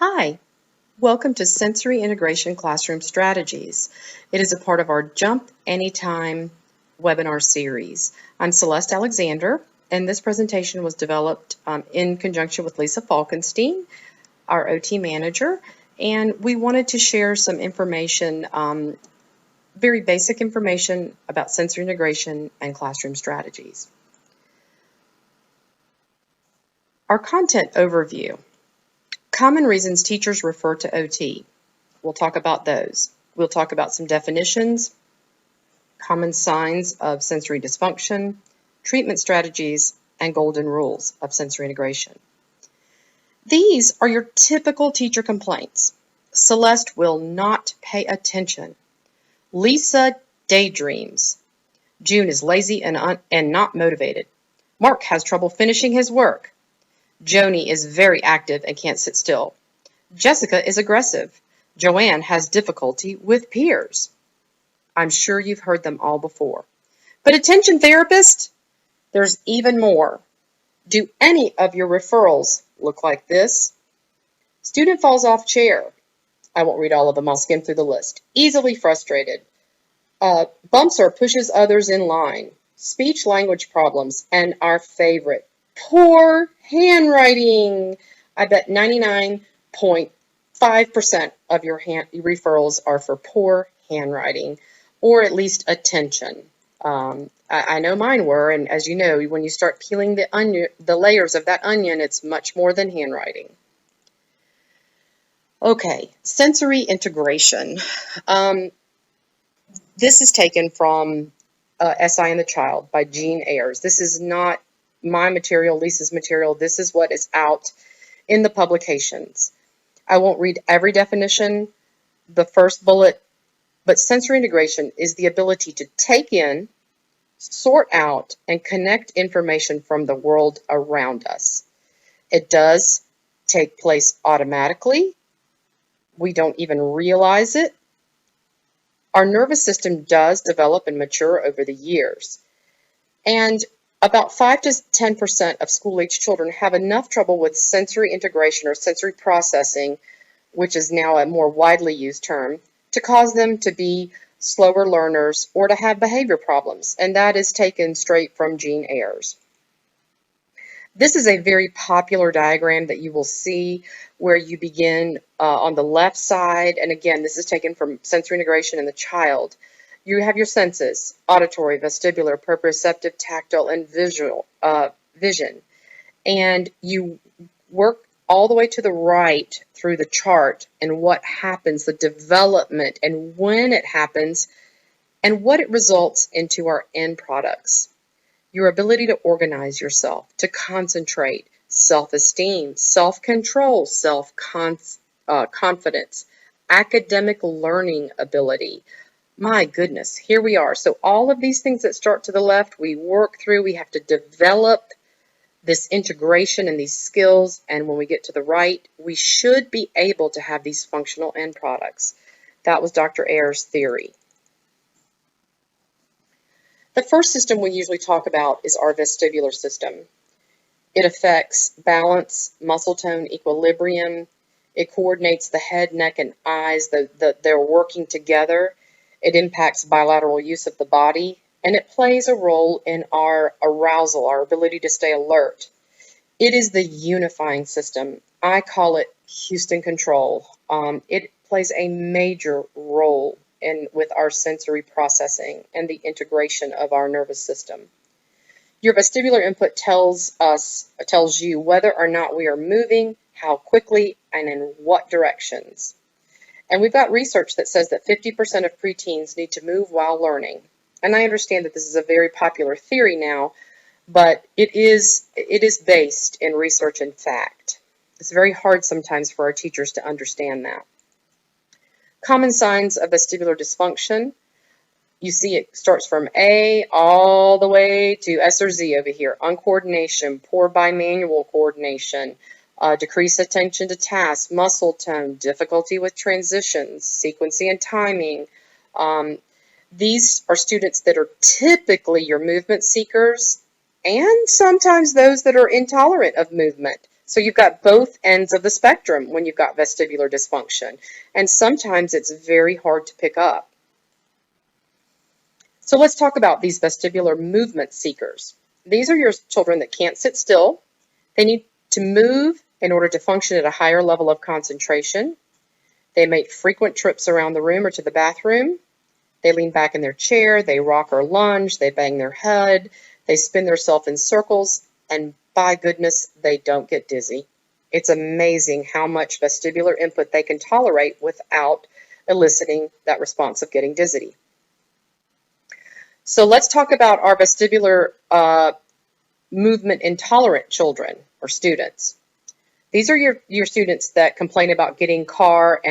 Hi, welcome to Sensory Integration Classroom Strategies. It is a part of our Jump Anytime webinar series. I'm Celeste Alexander, and this presentation was developed in conjunction with Lisa Falkenstein, our OT manager, and we wanted to share some information, very basic information about sensory integration and classroom strategies. Our content overview. Common reasons teachers refer to OT. We'll talk about those. We'll talk about some definitions, common signs of sensory dysfunction, treatment strategies, and golden rules of sensory integration. These are your typical teacher complaints. Celeste will not pay attention. Lisa daydreams. June is lazy and not motivated. Mark has trouble finishing his work. Joni is very active and can't sit still. Jessica is aggressive. Joanne has difficulty with peers. I'm sure you've heard them all before. But attention therapist, there's even more. Do any of your referrals look like this? Student falls off chair. I won't read all of them, I'll skim through the list. Easily frustrated. Bumps or pushes others in line. Speech language problems, and our favorite, poor handwriting. I bet 99.5% of your referrals are for poor handwriting, or at least attention. I know mine were, and as you know, when you start peeling the layers of that onion, it's much more than handwriting. Okay, sensory integration. This is taken from SI and the Child by Jean Ayers. This is not my material, Lisa's material. This is what is out in the publications. I won't read every definition, the first bullet, but sensory integration is the ability to take in, sort out, and connect information from the world around us. It does take place automatically. We don't even realize it. Our nervous system does develop and mature over the years. And about 5 to 10% of school-age children have enough trouble with sensory integration or sensory processing, which is now a more widely used term, to cause them to be slower learners or to have behavior problems. And that is taken straight from Jean Ayers. This is a very popular diagram that you will see where you begin on the left side. And again, this is taken from sensory integration in the child. You have your senses, auditory, vestibular, proprioceptive, tactile, and vision. And you work all the way to the right through the chart and what happens, the development, and when it happens, and what it results into our end products. Your ability to organize yourself, to concentrate, self-esteem, self-control, self-confidence, academic learning ability. My goodness, here we are. So all of these things that start to the left, we work through, we have to develop this integration and these skills, and when we get to the right, we should be able to have these functional end products. That was Dr. Ayers' theory. The first system we usually talk about is our vestibular system. It affects balance, muscle tone, equilibrium. It coordinates the head, neck, and eyes. They're working together. It impacts bilateral use of the body, and it plays a role in our arousal, our ability to stay alert. It is the unifying system. I call it Houston control. It plays a major role with our sensory processing and the integration of our nervous system. Your vestibular input tells you whether or not we are moving, how quickly, and in what directions. And we've got research that says that 50% of preteens need to move while learning. And I understand that this is a very popular theory now, but it is based in research and fact. It's very hard sometimes for our teachers to understand that. Common signs of vestibular dysfunction. You see it starts from A all the way to S or Z over here. Uncoordination, poor bimanual coordination, decreased attention to tasks, muscle tone, difficulty with transitions, sequencing and timing. These are students that are typically your movement seekers and sometimes those that are intolerant of movement. So you've got both ends of the spectrum when you've got vestibular dysfunction, and sometimes it's very hard to pick up. So let's talk about these vestibular movement seekers. These are your children that can't sit still. They need to move in order to function at a higher level of concentration. They make frequent trips around the room or to the bathroom. They lean back in their chair, they rock or lunge, they bang their head, they spin themselves in circles, and by goodness, they don't get dizzy. It's amazing how much vestibular input they can tolerate without eliciting that response of getting dizzy. So let's talk about our vestibular movement intolerant children or students. These are your students that complain about getting car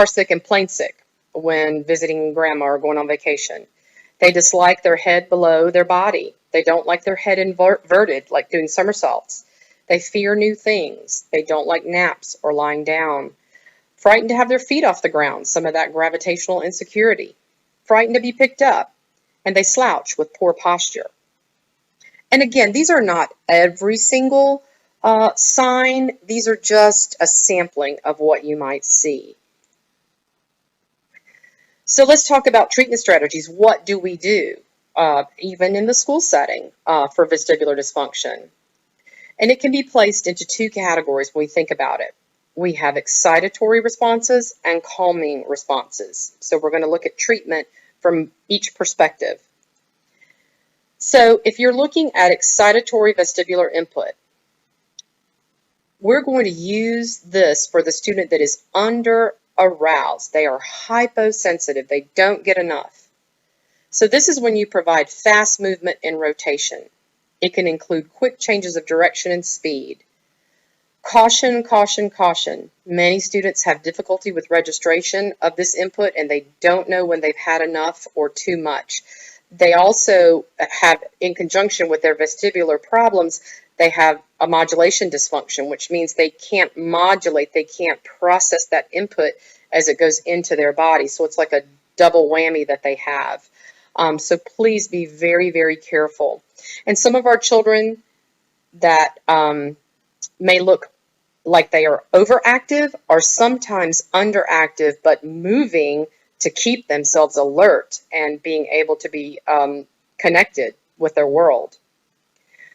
sick and plane sick when visiting grandma or going on vacation. They dislike their head below their body. They don't like their head inverted, like doing somersaults. They fear new things. They don't like naps or lying down. Frightened to have their feet off the ground, some of that gravitational insecurity. Frightened to be picked up, and they slouch with poor posture. And again, these are not every single sign. These are just a sampling of what you might see. So let's talk about treatment strategies. What do we do, even in the school setting, for vestibular dysfunction? And it can be placed into two categories when we think about it. We have excitatory responses and calming responses. So we're going to look at treatment from each perspective. So if you're looking at excitatory vestibular input, we're going to use this for the student that is under aroused. They are hyposensitive. They don't get enough. So this is when you provide fast movement and rotation. It can include quick changes of direction and speed. Caution, caution, caution. Many students have difficulty with registration of this input and they don't know when they've had enough or too much. They also have, in conjunction with their vestibular problems, they have a modulation dysfunction, which means they can't modulate, they can't process that input as it goes into their body. So it's like a double whammy that they have. So please be very, very careful. And some of our children that may look like they are overactive are sometimes underactive, but moving to keep themselves alert and being able to be connected with their world.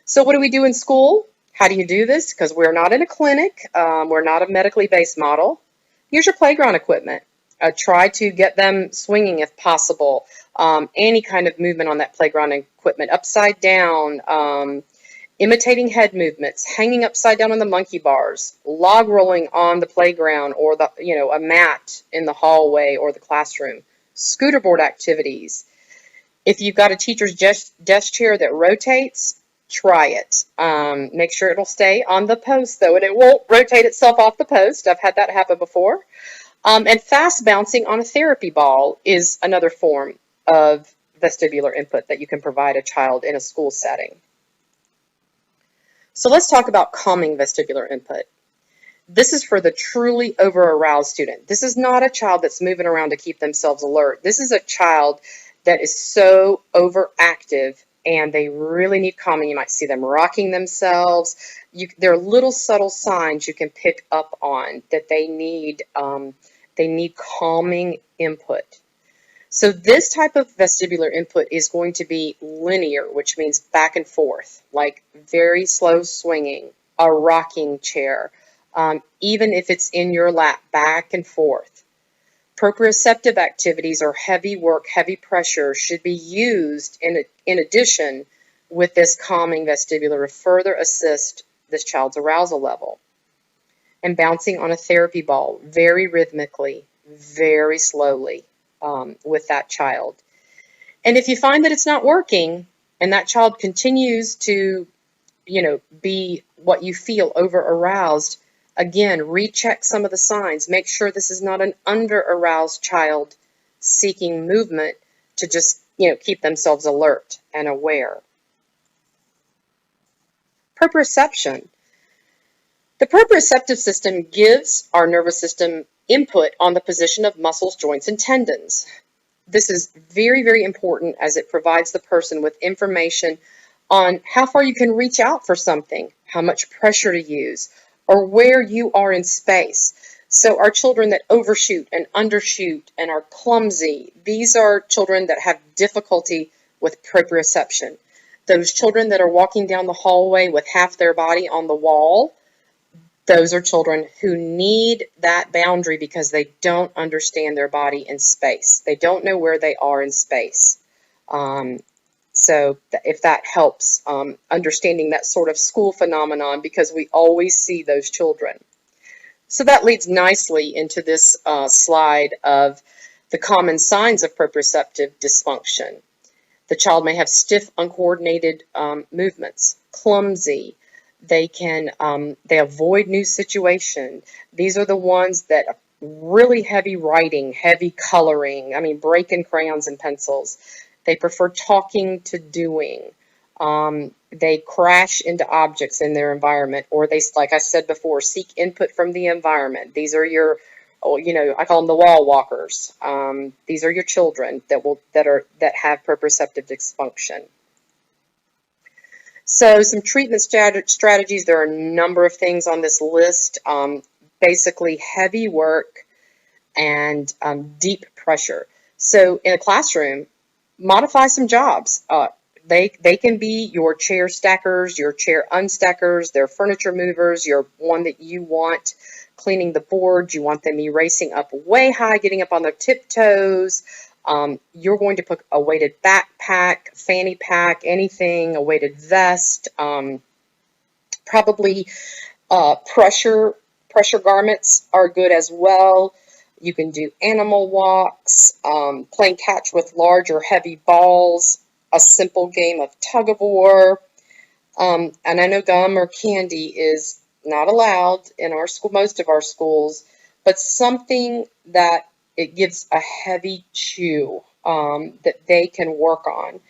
So what do we do in school? How do you do this? Because we're not in a clinic. We're not a medically based model. Use your playground equipment. Try to get them swinging if possible. Any kind of movement on that playground equipment. Upside down, imitating head movements, hanging upside down on the monkey bars, log rolling on the playground or a mat in the hallway or the classroom. Scooter board activities. If you've got a teacher's desk chair that rotates, try it. Make sure it'll stay on the post though, and it won't rotate itself off the post. I've had that happen before. And fast bouncing on a therapy ball is another form of vestibular input that you can provide a child in a school setting. So let's talk about calming vestibular input. This is for the truly over-aroused student. This is not a child that's moving around to keep themselves alert. This is a child that is so overactive and they really need calming. You might see them rocking themselves. There are little subtle signs you can pick up on that they need calming input. So this type of vestibular input is going to be linear, which means back and forth, like very slow swinging, a rocking chair, even if it's in your lap, back and forth. Proprioceptive activities or heavy work, heavy pressure should be used in addition with this calming vestibular to further assist this child's arousal level. And bouncing on a therapy ball very rhythmically, very slowly with that child. And if you find that it's not working and that child continues to, be what you feel over aroused, again, recheck some of the signs. Make sure this is not an under-aroused child seeking movement to just, keep themselves alert and aware. Proprioception. The proprioceptive system gives our nervous system input on the position of muscles, joints, and tendons. This is very, very important as it provides the person with information on how far you can reach out for something, how much pressure to use, or where you are in space. So our children that overshoot and undershoot and are clumsy, these are children that have difficulty with proprioception. Those children that are walking down the hallway with half their body on the wall, those are children who need that boundary because they don't understand their body in space. They don't know where they are in space. So if that helps, understanding that sort of school phenomenon, because we always see those children. So that leads nicely into this slide of the common signs of proprioceptive dysfunction. The child may have stiff, uncoordinated movements, clumsy. They avoid new situation. These are the ones that really heavy writing, heavy coloring. I mean, breaking crayons and pencils. They prefer talking to doing. They crash into objects in their environment, or they, like I said before, seek input from the environment. These are your, I call them the wall walkers. These are your children that have proprioceptive dysfunction. So some treatment strategies. There are a number of things on this list. Basically, heavy work and deep pressure. So in a classroom, modify some jobs. They can be your chair stackers, your chair unstackers, their furniture movers, your one that you want cleaning the board. You want them erasing up way high, getting up on their tiptoes. You're going to put a weighted backpack, fanny pack, anything, a weighted vest, probably pressure garments are good as well. You can do animal walks, playing catch with large or heavy balls, a simple game of tug of war. And I know gum or candy is not allowed in our school, most of our schools, but something that it gives a heavy chew that they can work on.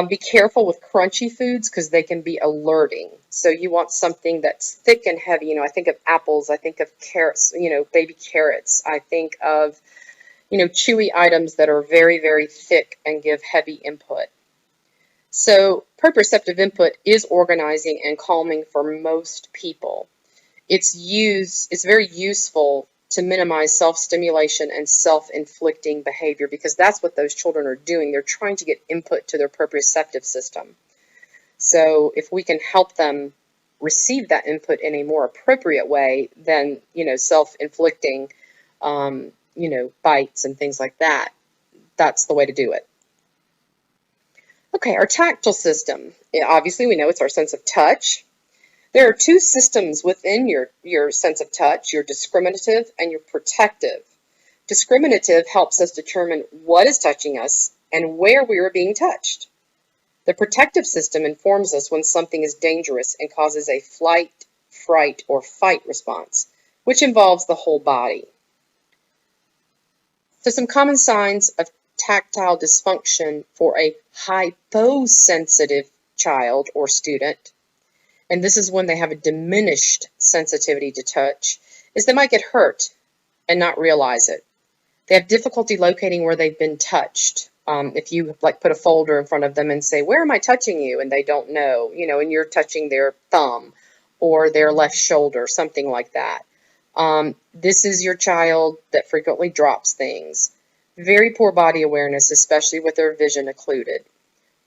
Be careful with crunchy foods because they can be alerting. So you want something that's thick and heavy. I think of apples. I think of carrots, baby carrots. I think of, chewy items that are very, very thick and give heavy input. So proprioceptive input is organizing and calming for most people. It's very useful to minimize self-stimulation and self-inflicting behavior because that's what those children are doing. They're trying to get input to their proprioceptive system. So if we can help them receive that input in a more appropriate way than, self-inflicting, bites and things like that, that's the way to do it. Okay, our tactile system. Obviously, we know it's our sense of touch. There are two systems within your sense of touch, your discriminative and your protective. Discriminative helps us determine what is touching us and where we are being touched. The protective system informs us when something is dangerous and causes a flight, fright, or fight response, which involves the whole body. So some common signs of tactile dysfunction for a hyposensitive child or student, and this is when they have a diminished sensitivity to touch, is they might get hurt and not realize it. They have difficulty locating where they've been touched. If you put a folder in front of them and say, "Where am I touching you?" and they don't know, and you're touching their thumb or their left shoulder, something like that. This is your child that frequently drops things. Very poor body awareness, especially with their vision occluded.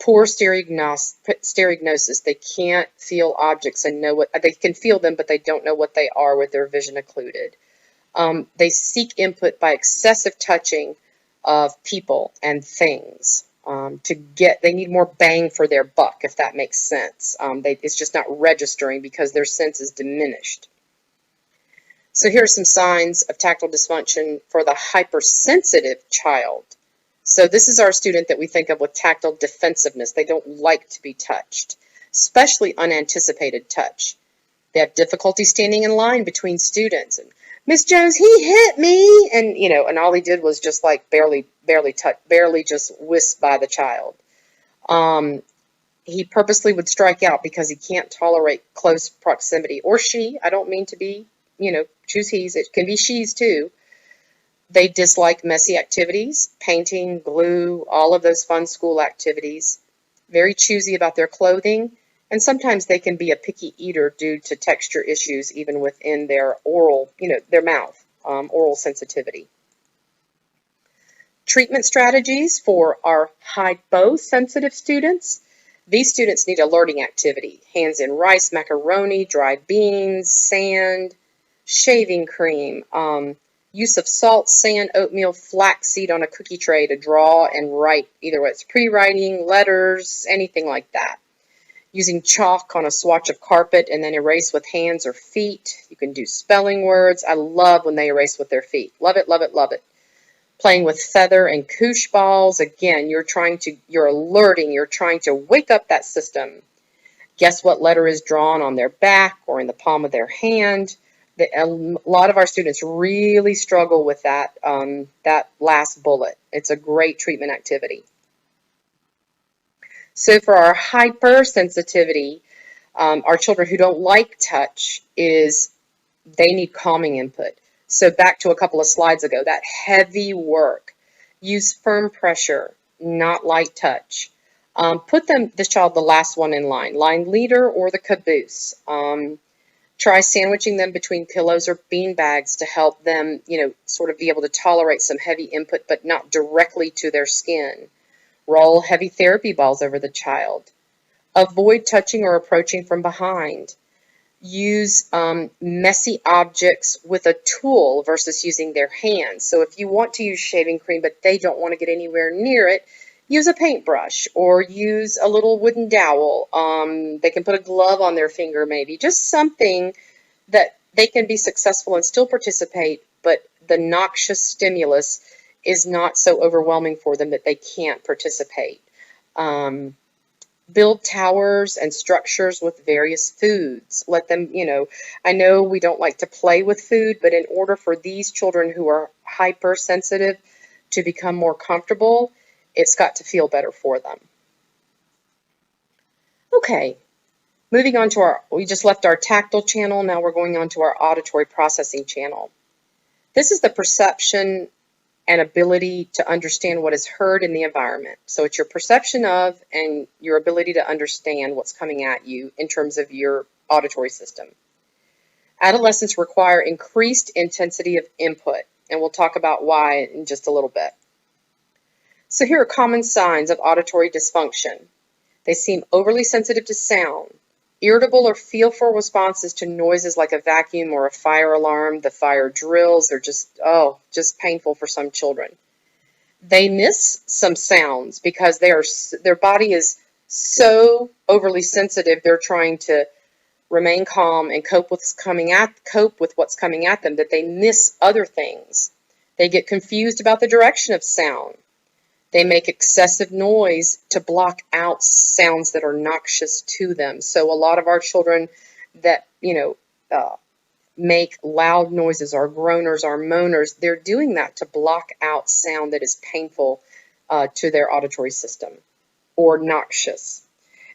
Poor stereognosis. They can't feel objects and know they can feel them, but they don't know what they are with their vision occluded. They seek input by excessive touching of people and things. They need more bang for their buck, if that makes sense. It's just not registering because their sense is diminished. So here are some signs of tactile dysfunction for the hypersensitive child. So this is our student that we think of with tactile defensiveness. They don't like to be touched, especially unanticipated touch. They have difficulty standing in line between students. And Miss Jones, he hit me, and all he did was just barely just whisk by the child. He purposely would strike out because he can't tolerate close proximity. Or she, I don't mean to be, choose he's, it can be she's too. They dislike messy activities, painting, glue, all of those fun school activities. Very choosy about their clothing And sometimes they can be a picky eater due to texture issues even within their oral, their mouth, oral sensitivity. Treatment strategies for our hyposensitive students. These students need alerting activity. Hands in rice, macaroni, dried beans, sand, shaving cream, use of salt, sand, oatmeal, flaxseed on a cookie tray to draw and write, either it's pre-writing, letters, anything like that. Using chalk on a swatch of carpet and then erase with hands or feet. You can do spelling words. I love when they erase with their feet. Love it, love it, love it. Playing with feather and koosh balls. Again, you're alerting, you're trying to wake up that system. Guess what letter is drawn on their back or in the palm of their hand. A lot of our students really struggle with that last bullet. It's a great treatment activity. So for our hypersensitivity, our children who don't like touch, they need calming input. So back to a couple of slides ago, that heavy work. Use firm pressure, not light touch. Put this child the last one in line leader or the caboose. Try sandwiching them between pillows or bean bags to help them, sort of be able to tolerate some heavy input, but not directly to their skin. Roll heavy therapy balls over the child. Avoid touching or approaching from behind. Use messy objects with a tool versus using their hands. So if you want to use shaving cream, but they don't want to get anywhere near it, use a paintbrush or use a little wooden dowel. They can put a glove on their finger maybe. Just something that they can be successful and still participate, but the noxious stimulus is not so overwhelming for them that they can't participate. Build towers and structures with various foods. Let them, I know we don't like to play with food, but in order for these children who are hypersensitive to become more comfortable, it's got to feel better for them. Okay, moving on to we just left our tactile channel. Now we're going on to our auditory processing channel. This is the perception and ability to understand what is heard in the environment. So it's your perception of and your ability to understand what's coming at you in terms of your auditory system. Adolescents require increased intensity of input, and we'll talk about why in just a little bit. So here are common signs of auditory dysfunction. They seem overly sensitive to sound, irritable or fearful responses to noises like a vacuum or a fire alarm, the fire drills. They're just painful for some children. They miss some sounds because their body is so overly sensitive. They're trying to remain calm and cope with what's coming at them that they miss other things. They get confused about the direction of sound. They make excessive noise to block out sounds that are noxious to them. So a lot of our children that, make loud noises, our groaners, our moaners, they're doing that to block out sound that is painful to their auditory system or noxious.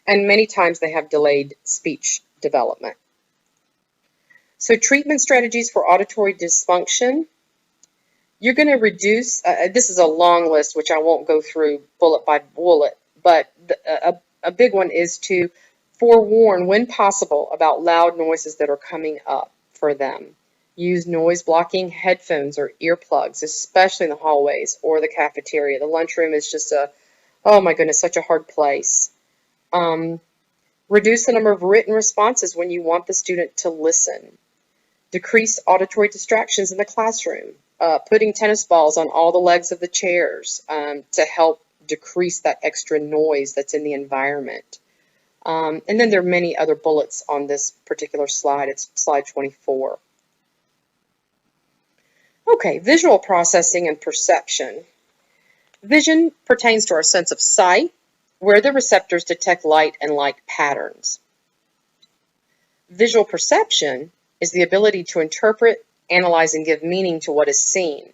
And many times they have delayed speech development. So treatment strategies for auditory dysfunction. You're going to reduce, this is a long list, which I won't go through bullet by bullet, but a big one is to forewarn, when possible, about loud noises that are coming up for them. Use noise-blocking headphones or earplugs, especially in the hallways or the cafeteria. The lunchroom is just oh my goodness, such a hard place. Reduce the number of written responses when you want the student to listen. Decrease auditory distractions in the classroom. Putting tennis balls on all the legs of the chairs to help decrease that extra noise that's in the environment. And then there are many other bullets on this particular slide. It's slide 24. Okay, visual processing and perception. Vision pertains to our sense of sight, where the receptors detect light and light patterns. Visual perception is the ability to interpret, analyze, and give meaning to what is seen.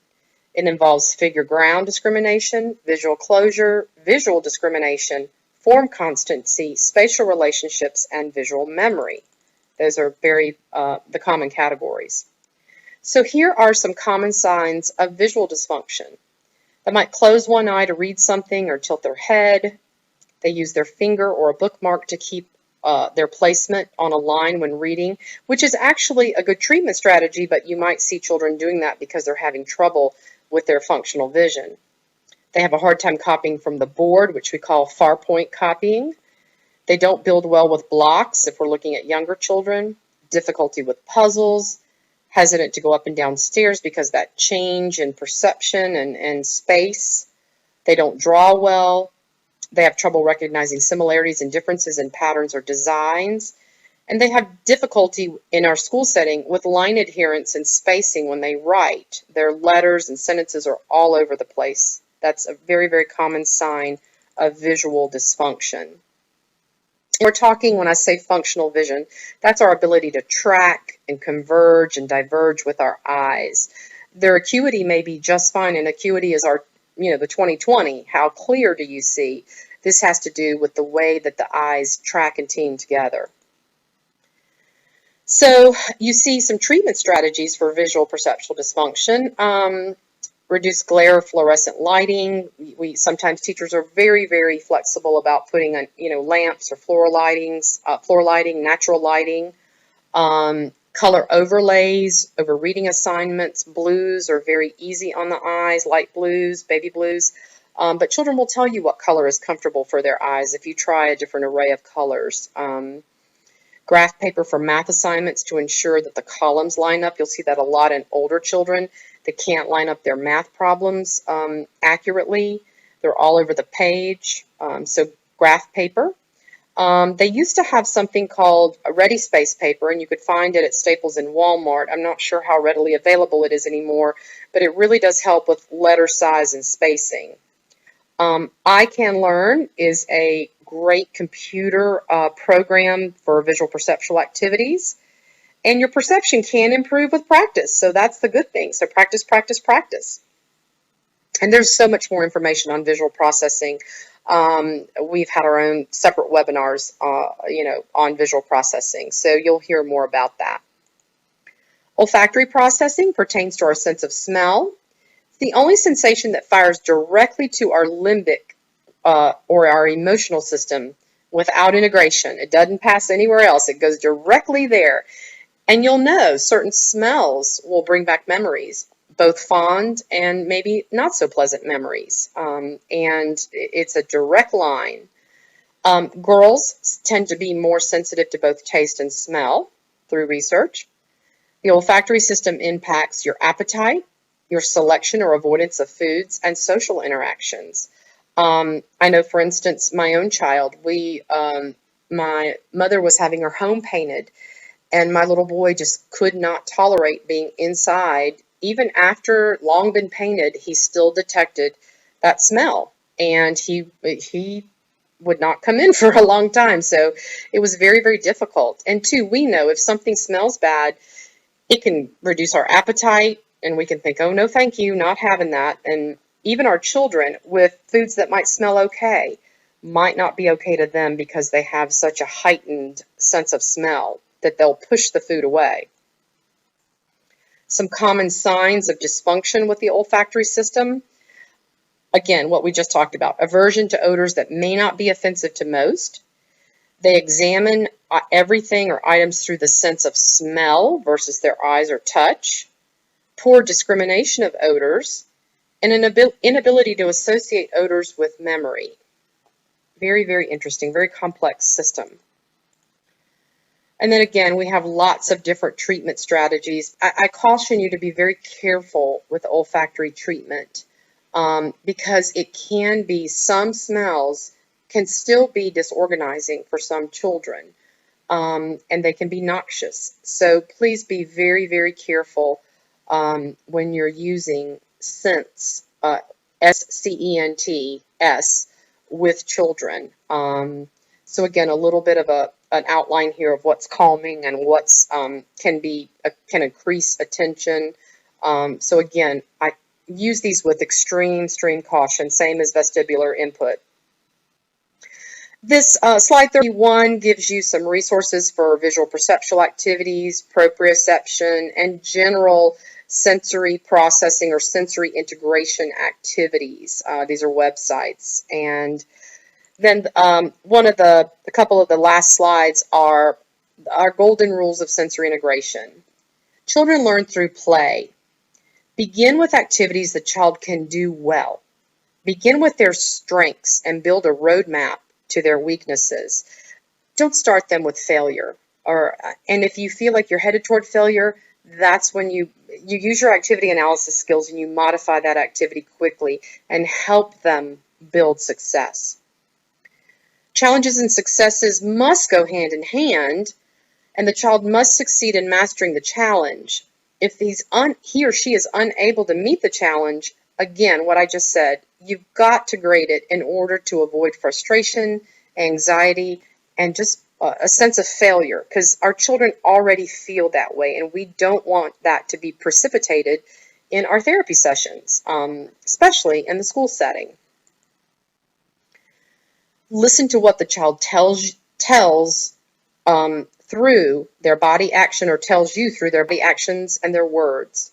It involves figure-ground discrimination, visual closure, visual discrimination, form constancy, spatial relationships, and visual memory. Those are the common categories. So here are some common signs of visual dysfunction. They might close one eye to read something or tilt their head. They use their finger or a bookmark to keep their placement on a line when reading, which is actually a good treatment strategy, but you might see children doing that because they're having trouble with their functional vision. They have a hard time copying from the board, which we call farpoint copying. They don't build well with blocks if we're looking at younger children. Difficulty with puzzles, hesitant to go up and down stairs because that change in perception and space. They don't draw well. They have trouble recognizing similarities and differences in patterns or designs. And they have difficulty in our school setting with line adherence and spacing when they write. Their letters and sentences are all over the place. That's a very, very common sign of visual dysfunction. We're talking, when I say functional vision, that's our ability to track and converge and diverge with our eyes. Their acuity may be just fine, and acuity is our, the 20/20. How clear do you see? This has to do with the way that the eyes track and team together. So you see some treatment strategies for visual perceptual dysfunction. Reduce glare, fluorescent lighting. Sometimes teachers are very, very flexible about putting on, lamps or floor lighting, natural lighting. Color overlays over reading assignments. Blues are very easy on the eyes, light blues, baby blues. But children will tell you what color is comfortable for their eyes if you try a different array of colors. Graph paper for math assignments to ensure that the columns line up. You'll see that a lot in older children that can't line up their math problems accurately. They're all over the page. So graph paper. They used to have something called a Ready Space paper, and you could find it at Staples and Walmart. I'm not sure how readily available it is anymore, but it really does help with letter size and spacing. iCanLearn is a great computer program for visual perceptual activities. And your perception can improve with practice, so that's the good thing. So practice, practice, practice. And there's so much more information on visual processing. We've had our own separate webinars, on visual processing, so you'll hear more about that. Olfactory processing pertains to our sense of smell. It's the only sensation that fires directly to our limbic or our emotional system without integration. It doesn't pass anywhere else. It goes directly there. And you'll know certain smells will bring back memories, both fond and maybe not so pleasant memories. And it's a direct line. Girls tend to be more sensitive to both taste and smell through research. The olfactory system impacts your appetite, your selection or avoidance of foods, and social interactions. I know, for instance, my own child, my mother was having her home painted, and my little boy just could not tolerate being inside. Even after long been painted, he still detected that smell, and he would not come in for a long time. So it was very, very difficult. And two, we know if something smells bad, it can reduce our appetite, and we can think, oh, no, thank you, not having that. And even our children with foods that might smell okay might not be okay to them because they have such a heightened sense of smell that they'll push the food away. Some common signs of dysfunction with the olfactory system. Again, what we just talked about, aversion to odors that may not be offensive to most. They examine everything or items through the sense of smell versus their eyes or touch. Poor discrimination of odors, and an inability to associate odors with memory. Very, very interesting, very complex system. And then again, we have lots of different treatment strategies. I caution you to be very careful with olfactory treatment because it can be, some smells can still be disorganizing for some children, and they can be noxious. So please be very, very careful when you're using scents, S-C-E-N-T-S, with children. So again, a little bit of an outline here of what's calming and what's can increase attention. So again, I use these with extreme caution, same as vestibular input. This slide 31 gives you some resources for visual perceptual activities, proprioception, and general sensory processing or sensory integration activities. These are websites, and Then a couple of the last slides are our golden rules of sensory integration. Children learn through play. Begin with activities the child can do well. Begin with their strengths and build a roadmap to their weaknesses. Don't start them with failure. And if you feel like you're headed toward failure, that's when you use your activity analysis skills and you modify that activity quickly and help them build success. Challenges and successes must go hand in hand, and the child must succeed in mastering the challenge. If he or she is unable to meet the challenge, again, what I just said, you've got to grade it in order to avoid frustration, anxiety, and just a sense of failure, because our children already feel that way, and we don't want that to be precipitated in our therapy sessions, especially in the school setting. Listen to what the child tells through their body action, or tells you through their body actions and their words.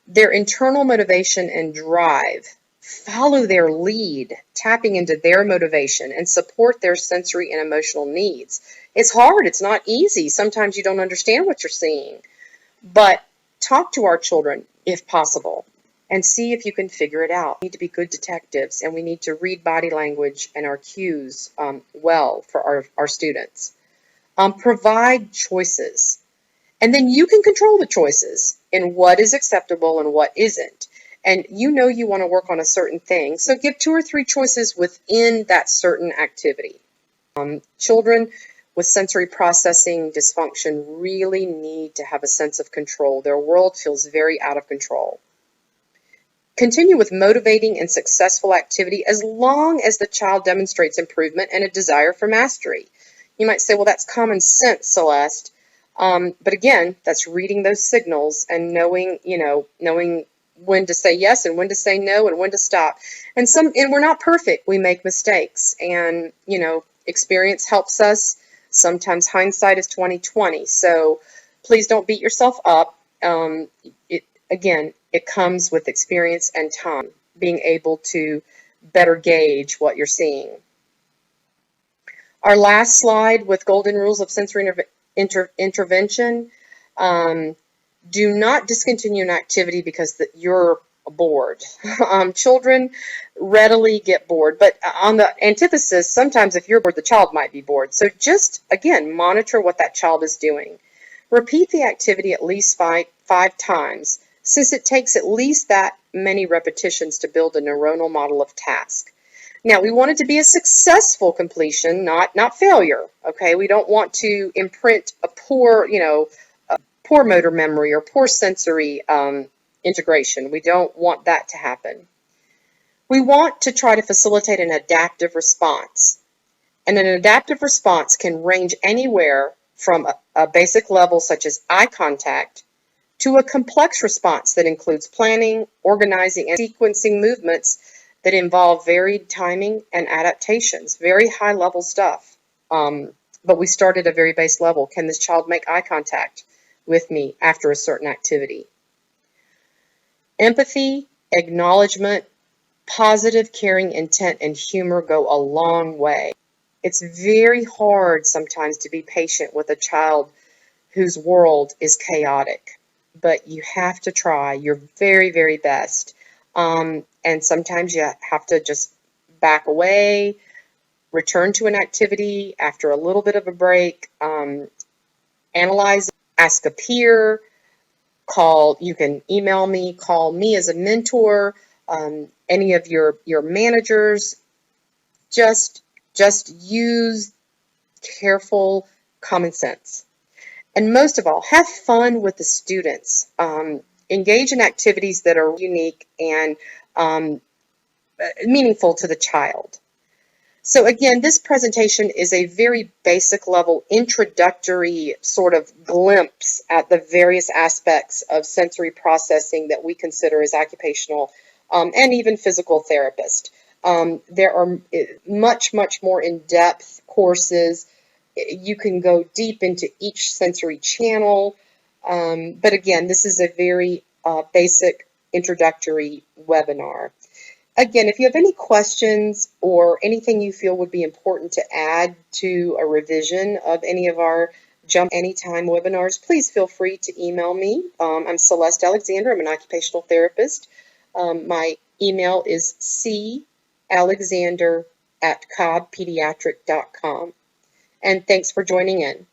Their internal motivation and drive. Follow their lead, tapping into their motivation, and support their sensory and emotional needs. It's hard. It's not easy. Sometimes you don't understand what you're seeing. But talk to our children, if possible, and see if you can figure it out. We need to be good detectives, and we need to read body language and our cues well for our students. Provide choices. And then you can control the choices in what is acceptable and what isn't. And you know you want to work on a certain thing, so give 2 or 3 choices within that certain activity. Children with sensory processing dysfunction really need to have a sense of control. Their world feels very out of control. Continue with motivating and successful activity as long as the child demonstrates improvement and a desire for mastery. You might say, well, that's common sense, Celeste. But again, that's reading those signals and knowing when to say yes and when to say no and when to stop. And we're not perfect. We make mistakes, and experience helps us. Sometimes hindsight is 20/20. So please don't beat yourself up. It comes with experience and time, being able to better gauge what you're seeing. Our last slide with golden rules of sensory intervention. Do not discontinue an activity because you're bored. Children readily get bored, but on the antithesis, sometimes if you're bored, the child might be bored. So just, again, monitor what that child is doing. Repeat the activity at least five times, since it takes at least that many repetitions to build a neuronal model of task. Now, we want it to be a successful completion, not failure, okay? We don't want to imprint a poor motor memory or poor sensory integration. We don't want that to happen. We want to try to facilitate an adaptive response. And an adaptive response can range anywhere from a basic level such as eye contact to a complex response that includes planning, organizing, and sequencing movements that involve varied timing and adaptations. Very high level stuff. But we start at a very base level. Can this child make eye contact with me after a certain activity? Empathy, acknowledgement, positive, caring intent, and humor go a long way. It's very hard sometimes to be patient with a child whose world is chaotic, but you have to try your very, very best. And sometimes you have to just back away, return to an activity after a little bit of a break, analyze, ask a peer, you can email me, call me as a mentor, any of your managers. Just use careful common sense. And most of all, have fun with the students. Engage in activities that are unique and meaningful to the child. So again, this presentation is a very basic level introductory sort of glimpse at the various aspects of sensory processing that we consider as occupational and even physical therapists. There are much more in-depth courses. You can go deep into each sensory channel. But again, this is a very basic introductory webinar. Again, if you have any questions or anything you feel would be important to add to a revision of any of our Jump Anytime webinars, please feel free to email me. I'm Celeste Alexander. I'm an occupational therapist. My email is calexander@cobbpediatric.com. And thanks for joining in.